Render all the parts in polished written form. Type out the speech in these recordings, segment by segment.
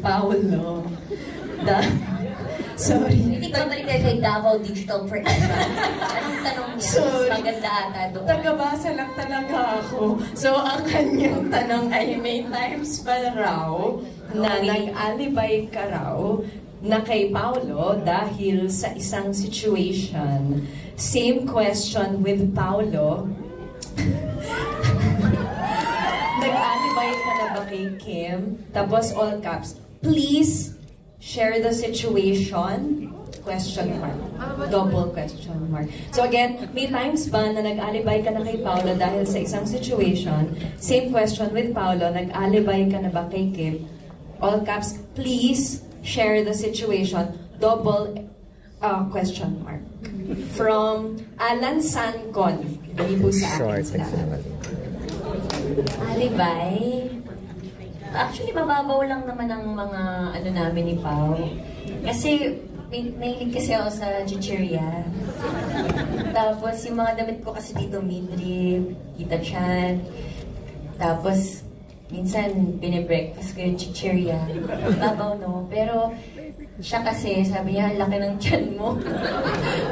Paolo. Sorry. Hindi ka balik kay Davao Digital Production. Anong tanong niya? Sorry. Maganda ata doon. Tagabasa lang talaga ako. So, ang kanyang tanong ay may times pa raw na nag-alibay ka raw na kay Paolo dahil sa isang situation. Same question with Paolo. Nag-alibay ka na ba kay Kim? Tapos all caps, please share the situation? Question mark. Double question mark. So again, may times ba na nag-alibay ka na kay Paolo dahil sa isang situation? Same question with Paolo, nag-alibay ka na ba kay Kim? All caps, please share the situation. Double question mark. From Alan Sancon. Hindi po sa akin sila. Alibay? Actually, mababaw lang naman ang mga ano namin ni Pao. Kasi, mahilig kasi ako sa chichirya. Tapos, yung mga damit ko kasi dito, midrib, Tita Chan. Tapos, minsan, binibreakfast ko yung chichirya. Mababaw, no? Pero, siya kasi, sabi niya, laki ng tiyan mo.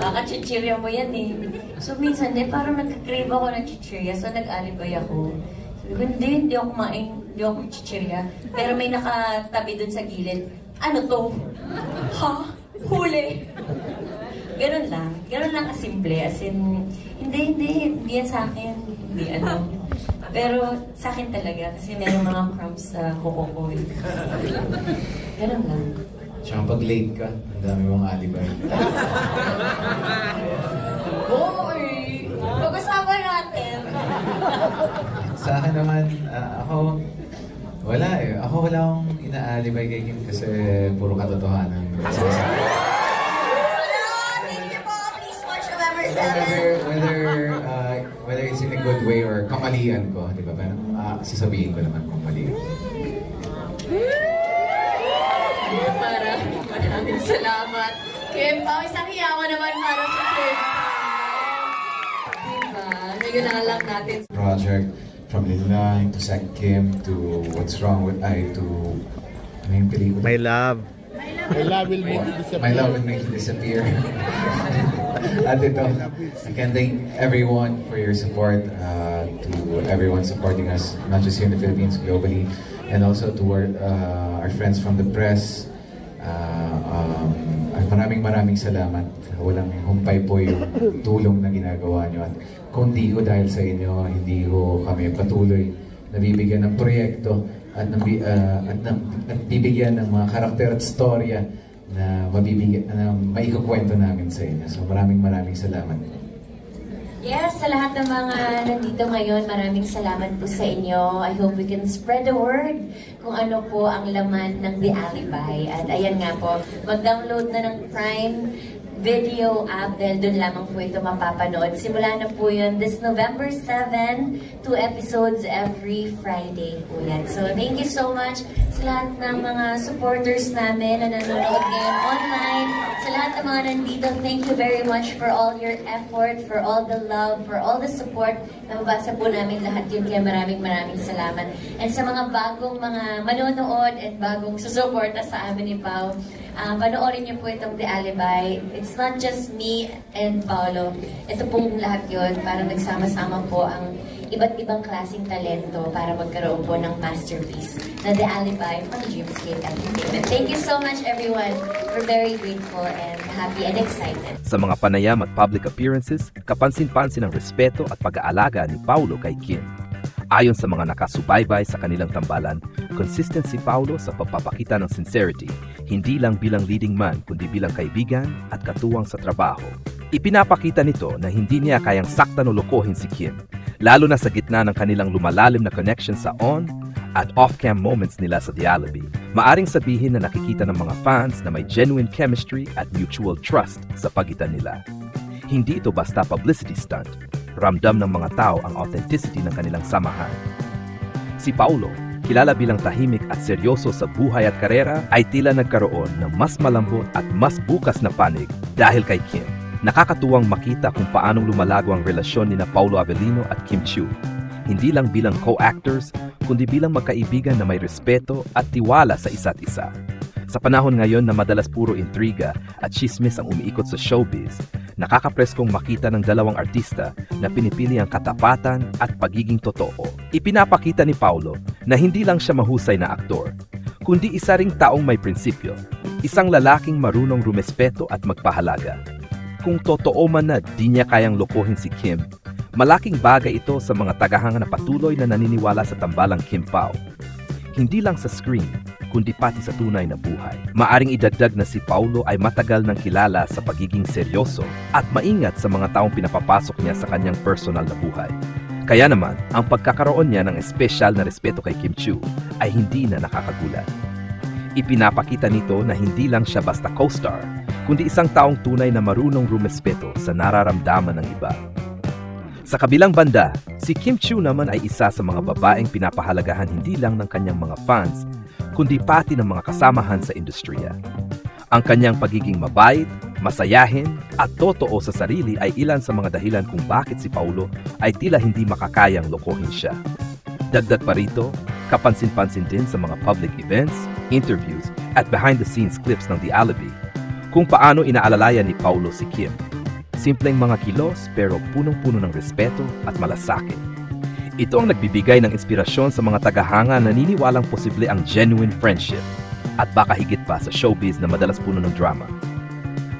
Baka chichirya mo yan eh. So, minsan, parang nagkakrave ako ng chichirya. So, nag-alibay ako. Sabi ko, hindi ako kumain. Hindi ako chichirya. Pero may nakatabi dun sa gilid. Ano to? Ha? Huli? Ganun lang. Ganun lang kasimple. As in, hindi yan sa akin. Hindi ano. Pero sa akin talaga. Kasi meron mga crumbs sa kuko ko. Ganun lang. Tsaka pag late ka, ang dami mong alibay. Boy! Pag-usapan natin. Sa akin naman, ako, wala eh. Ako wala akong inaalibay kay Kim kasi puro katotohanan. Thank you po. Please watch November 7. Whether it's in a good way or kamalian ko, di ba? Pero sasabihin ko naman kung mali. Maraming salamat. Kim Pao, isang hiyawan naman para sa Kim Pao. Diba? Ngayon na lang natin. Project from Lila to Sec Kim to What's Wrong with I to ano yung pelikula? My Love. My Love Will Make You Disappear. My Love Will Make You Disappear. At ito, I can thank everyone for your support, to everyone supporting us, not just here in the Philippines, globally, and also to our friends from the press. Maraming salamat. Walang humpay po yung tulong na ginagawa nyo. At kung di ko dahil sa inyo, hindi ko kami patuloy nabibigyan ng proyekto at bibigyan ng mga karakter at storya na maikukwento namin sa inyo. So maraming salamat. Yes, sa lahat ng mga nandito ngayon, maraming salamat po sa inyo. I hope we can spread the word kung ano po ang laman ng The Alibay. At ayan nga po, mag-download na ng Prime Video app dahil doon lamang po ito mapapanood. Simula na po yun this November 7, 2 episodes every Friday po yan. So thank you so much sa lahat ng mga supporters namin na nanonood ngayon online. Sa lahat ng mga nandito, thank you very much for all your effort, for all the love, for all the support. Nababasa po namin lahat yun, kaya maraming salamat. And sa mga bagong mga manonood at bagong susuporta sa amin ni Pao, panoorin niyo po itong The Alibay. It's not just me and Paolo. Ito pong lahat yun para nagsama-sama po ang iba't ibang klaseng talento para magkaroon po ng masterpiece na The Alibay from Dreamscape Entertainment. Thank you so much, everyone. We're very grateful and happy and excited. Sa mga panayam at public appearances, kapansin-pansin ang respeto at pag-aalaga ni Paolo kay Kim. Ayon sa mga nakasubaybay sa kanilang tambalan, consistent si Paolo sa pagpapakita ng sincerity, hindi lang bilang leading man kundi bilang kaibigan at katuwang sa trabaho. Ipinapakita nito na hindi niya kayang saktan o lokohin si Kim, lalo na sa gitna ng kanilang lumalalim na connection sa on at off-cam moments nila sa The Alibi. Maaring sabihin na nakikita ng mga fans na may genuine chemistry at mutual trust sa pagitan nila. Hindi ito basta publicity stunt. Ramdam ng mga tao ang authenticity ng kanilang samahan. Si Paolo, kilala bilang tahimik at seryoso sa buhay at karera, ay tila nagkaroon ng mas malambot at mas bukas na panig dahil kay Kim. Nakakatuwang makita kung paanong lumalago ang relasyon ni Paolo Avellino at Kim Chiu. hindi lang bilang co-actors, kundi bilang magkaibigan na may respeto at tiwala sa isa't isa. Sa panahon ngayon na madalas puro intriga at chismis ang umiikot sa showbiz, nakakapreskong makita ng dalawang artista na pinipili ang katapatan at pagiging totoo. Ipinapakita ni Paulo na hindi lang siya mahusay na aktor, kundi isa ring taong may prinsipyo, isang lalaking marunong rumespeto at magpahalaga. Kung totoo man na di niya kayang lokohin si Kim, malaking bagay ito sa mga tagahanga na patuloy na naniniwala sa tambalang Kim Pao. Hindi lang sa screen, kundi pati sa tunay na buhay. Maaring idagdag na si Paulo ay matagal nang kilala sa pagiging seryoso at maingat sa mga taong pinapapasok niya sa kanyang personal na buhay. Kaya naman, ang pagkakaroon niya ng espesyal na respeto kay Kim Chiu ay hindi na nakakagulat. Ipinapakita nito na hindi lang siya basta co-star, kundi isang taong tunay na marunong rumespeto sa nararamdaman ng iba. Sa kabilang banda, si Kim Chiu naman ay isa sa mga babaeng pinapahalagahan hindi lang ng kanyang mga fans, kundi pati ng mga kasamahan sa industriya. Ang kanyang pagiging mabait, masayahin, at totoo sa sarili ay ilan sa mga dahilan kung bakit si Paulo ay tila hindi makakayang lokohin siya. Dagdag pa rito, kapansin-pansin din sa mga public events, interviews, at behind-the-scenes clips ng The Alibi kung paano inaalalayan ni Paulo si Kim. Simpleng mga kilos pero punong-puno ng respeto at malasakit. Ito ang nagbibigay ng inspirasyon sa mga tagahanga na naniniwalang posible ang genuine friendship at baka higit pa sa showbiz na madalas puno ng drama.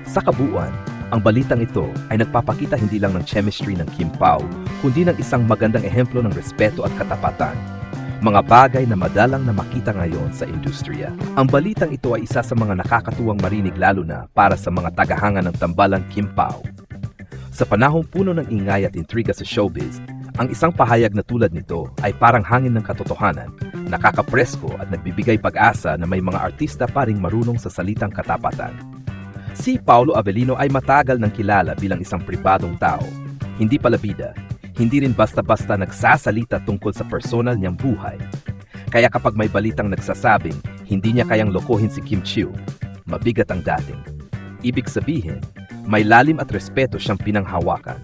Sa kabuuan, ang balitang ito ay nagpapakita hindi lang ng chemistry ng Kim Pao, kundi ng isang magandang ehemplo ng respeto at katapatan. Mga bagay na madalang na makita ngayon sa industriya. Ang balitang ito ay isa sa mga nakakatuwang marinig lalo na para sa mga tagahanga ng tambalang Kim Pao. Sa panahong puno ng ingay at intriga sa showbiz, ang isang pahayag na tulad nito ay parang hangin ng katotohanan, nakakapresko at nagbibigay pag-asa na may mga artista pa ring marunong sa salitang katapatan. Si Paulo Avellino ay matagal nang kilala bilang isang pribadong tao, hindi palabida, hindi rin basta-basta nagsasalita tungkol sa personal niyang buhay. Kaya kapag may balitang nagsasabing hindi niya kayang lokohin si Kim Chiu, mabigat ang dating. Ibig sabihin, may lalim at respeto siyang pinanghawakan.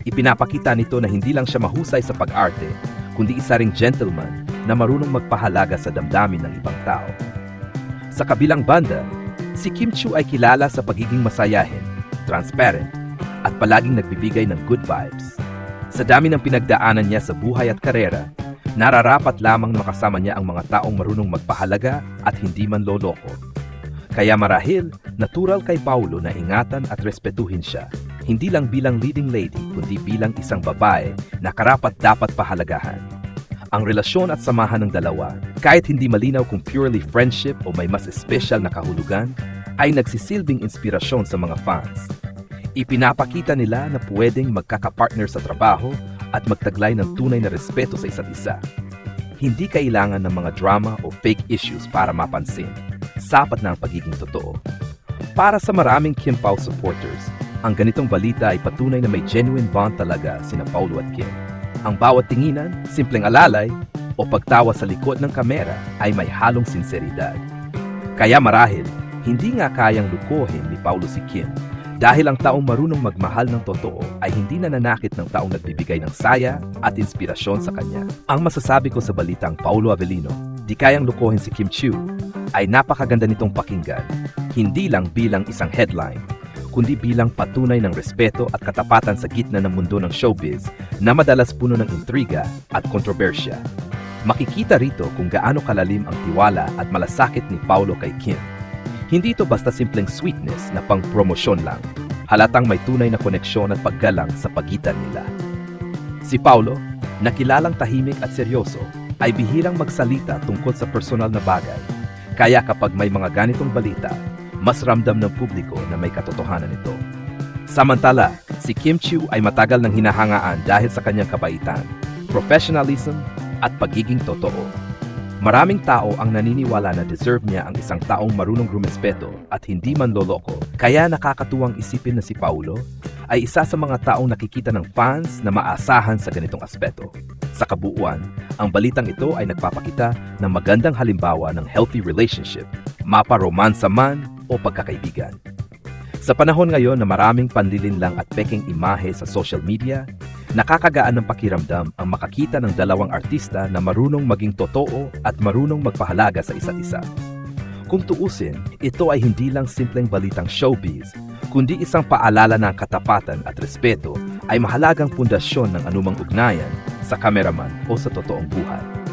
Ipinapakita nito na hindi lang siya mahusay sa pag-arte, kundi isa ring gentleman na marunong magpahalaga sa damdamin ng ibang tao. Sa kabilang banda, si Kim Chiu ay kilala sa pagiging masayahin, transparent, at palaging nagbibigay ng good vibes. Sa dami ng pinagdaanan niya sa buhay at karera, nararapat lamang na makasama niya ang mga taong marunong magpahalaga at hindi man loloko. Kaya marahil, natural kay Paulo na ingatan at respetuhin siya, hindi lang bilang leading lady kundi bilang isang babae na karapat-dapat pahalagahan. Ang relasyon at samahan ng dalawa, kahit hindi malinaw kung purely friendship o may mas espesyal na kahulugan, ay nagsisilbing inspirasyon sa mga fans. Ipinapakita nila na pwedeng magkakapartner sa trabaho at magtaglay ng tunay na respeto sa isa't isa. Hindi kailangan ng mga drama o fake issues para mapansin. Sapat na ang pagiging totoo. Para sa maraming Kim Pao supporters, ang ganitong balita ay patunay na may genuine bond talaga sina Paulo at Kim. Ang bawat tinginan, simpleng alalay, o pagtawa sa likod ng kamera ay may halong sinseridad. Kaya marahil, hindi nga kayang lukohin ni Paulo si Kim dahil ang taong marunong magmahal ng totoo ay hindi nananakit ng taong nagbibigay ng saya at inspirasyon sa kanya. Ang masasabi ko sa balitang Paulo Avellino, di kayang lukohin si Kim Chiu, ay napakaganda nitong pakinggan, hindi lang bilang isang headline, kundi bilang patunay ng respeto at katapatan sa gitna ng mundo ng showbiz na madalas puno ng intriga at kontrobersya. Makikita rito kung gaano kalalim ang tiwala at malasakit ni Paulo kay Kim. Hindi ito basta simpleng sweetness na pang-promosyon lang. Halatang may tunay na koneksyon at paggalang sa pagitan nila. Si Paulo, na kilalang tahimik at seryoso, ay bihirang magsalita tungkol sa personal na bagay. Kaya kapag may mga ganitong balita, mas ramdam ng publiko na may katotohanan ito. Samantala, si Kim Chiu ay matagal nang hinahangaan dahil sa kanyang kabaitan, professionalism, at pagiging totoo. Maraming tao ang naniniwala na deserve niya ang isang taong marunong rumespeto at hindi man loloko. Kaya nakakatuwang isipin na si Paulo ay isa sa mga taong nakikita ng fans na maasahan sa ganitong aspeto. Sa kabuuan, ang balitang ito ay nagpapakita ng magandang halimbawa ng healthy relationship, mapa-romansa man o pagkakaibigan. Sa panahon ngayon na maraming panlilinlang at peking imahe sa social media, Nakakagaan ng pakiramdam ang makakita ng dalawang artista na marunong maging totoo at marunong magpahalaga sa isa't isa. Kung tuusin, ito ay hindi lang simpleng balitang showbiz, kundi isang paalala ng katapatan at respeto ay mahalagang pundasyon ng anumang ugnayan sa kameraman o sa totoong buhay.